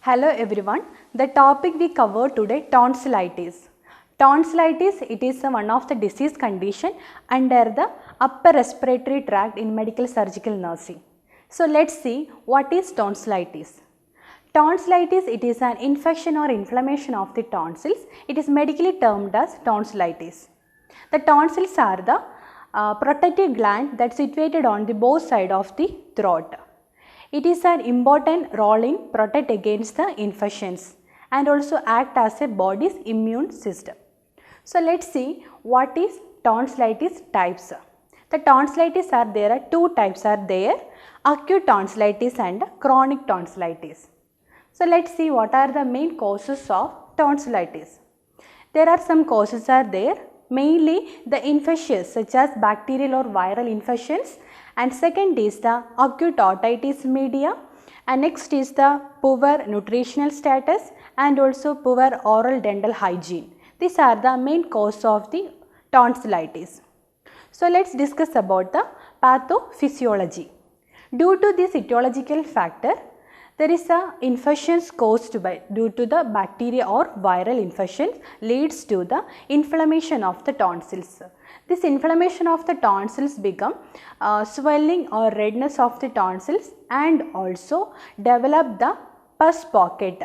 Hello everyone. The topic we cover today, tonsillitis. Tonsillitis, it is one of the disease condition under the upper respiratory tract in medical surgical nursing. So let's see what is tonsillitis. Tonsillitis, it is an infection or inflammation of the tonsils. It is medically termed as tonsillitis. The tonsils are the protective gland that is situated on the both side of the throat. It is an important role in protect against the infections and also act as a body's immune system. So let's see what is tonsillitis types. The tonsillitis there are two types are there, acute tonsillitis and chronic tonsillitis. So let's see what are the main causes of tonsillitis. There are some causes are there, mainly the infectious such as bacterial or viral infections, and second is the acute otitis media, and next is the poor nutritional status and also poor oral dental hygiene. These are the main cause of the tonsillitis. So let's discuss about the pathophysiology. Due to this etiological factor, there is a infections caused by due to the bacteria or viral infections leads to the inflammation of the tonsils. This inflammation of the tonsils become swelling or redness of the tonsils and also develop the pus pocket.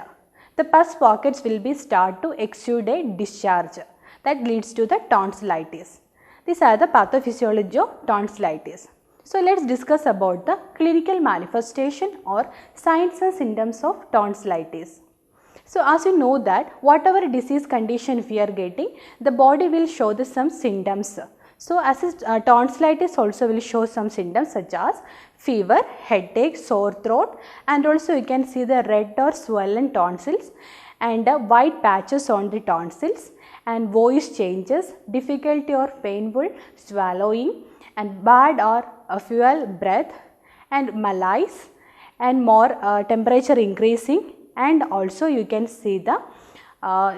The pus pockets will be start to exude a discharge that leads to the tonsillitis. These are the pathophysiology of tonsillitis. So let's discuss about the clinical manifestation or signs and symptoms of tonsillitis. So as you know that whatever disease condition we are getting, the body will show the some symptoms. So as tonsillitis also will show some symptoms such as fever, headache, sore throat, and also you can see the red or swollen tonsils and white patches on the tonsils and voice changes, difficulty or painful swallowing and bad or foul breath and malaise and more temperature increasing, and also you can see the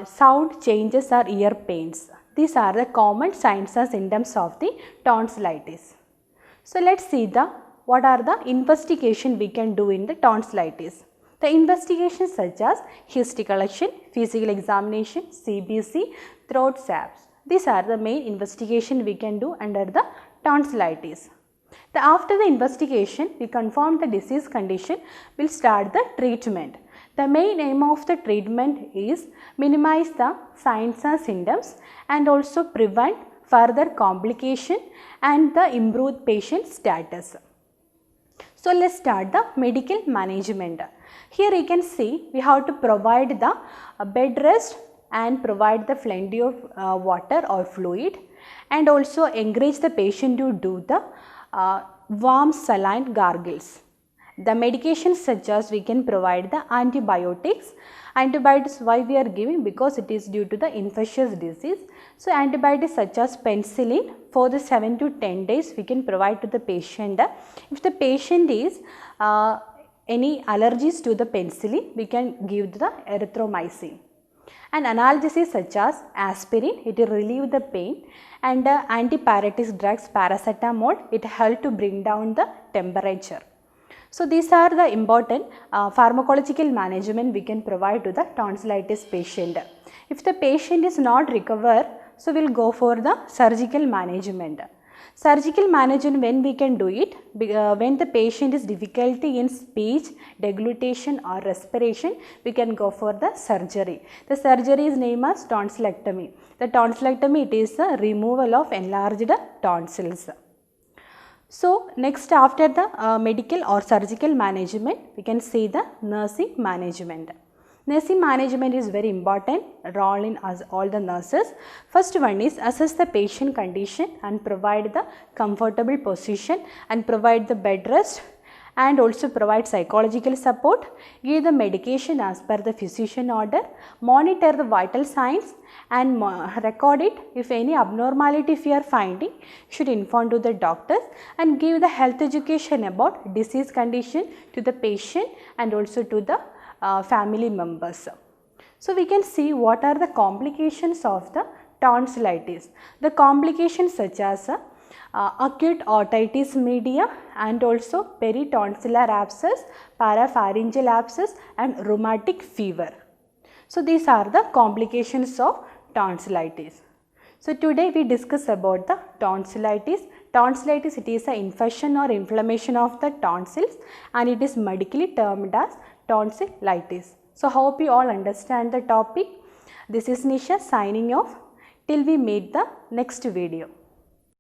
sound changes or ear pains. These are the common signs and symptoms of the tonsillitis. So let's see what are the investigation we can do in the tonsillitis. The investigations such as history collection, physical examination, CBC, throat swabs. These are the main investigation we can do under the tonsillitis. After the investigation, we confirm the disease condition, we will start the treatment. The main aim of the treatment is minimize the signs and symptoms and also prevent further complication and the improved patient status. So let's start the medical management. Here you can see we have to provide the bed rest and provide the plenty of water or fluid, and also encourage the patient to do the warm saline gargles. The medications such as we can provide the antibiotics. Antibiotics why we are giving, because it is due to the infectious disease. So antibiotics such as penicillin for the 7 to 10 days we can provide to the patient. If the patient is any allergies to the penicillin, we can give the erythromycin. And analgesics such as aspirin, it will relieve the pain, and antipyretic drugs paracetamol, it help to bring down the temperature. So these are the important pharmacological management we can provide to the tonsillitis patient. If the patient is not recover, so we will go for the surgical management. Surgical management, when we can do it, when the patient is difficulty in speech, deglutition or respiration, we can go for the surgery. The surgery is named as tonsillectomy. The tonsillectomy, it is a removal of enlarged tonsils. So next, after the medical or surgical management, we can see the nursing management. Nursing management is very important role in all the nurses. First one is assess the patient condition and provide the comfortable position and provide the bed rest, and also provide psychological support, give the medication as per the physician order, monitor the vital signs and record it. If any abnormality if you are finding, you should inform to the doctors, and give the health education about disease condition to the patient and also to the family members. So we can see what are the complications of the tonsillitis. The complications such as acute otitis media, and also peritonsillar abscess, parapharyngeal abscess, and rheumatic fever. So these are the complications of tonsillitis. So today we discuss about the tonsillitis. Tonsillitis, it is an infection or inflammation of the tonsils, and it is medically termed as tonsillitis. So hope you all understand the topic. This is Nisha signing off till we meet the next video.